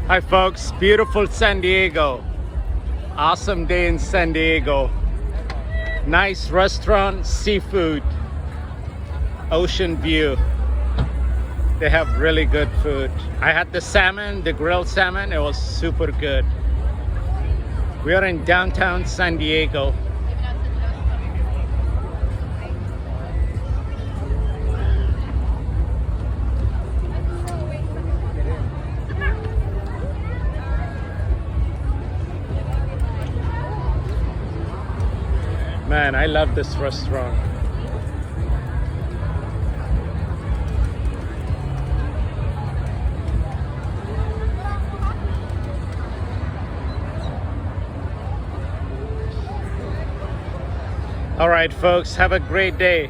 Hi folks, beautiful San Diego. Awesome day in San Diego. Nice restaurant, seafood, ocean view. They have really good food. I had the salmon, the grilled salmon, it was super good. We are in downtown San Diego. Man, I love this restaurant. All right, folks, have a great day.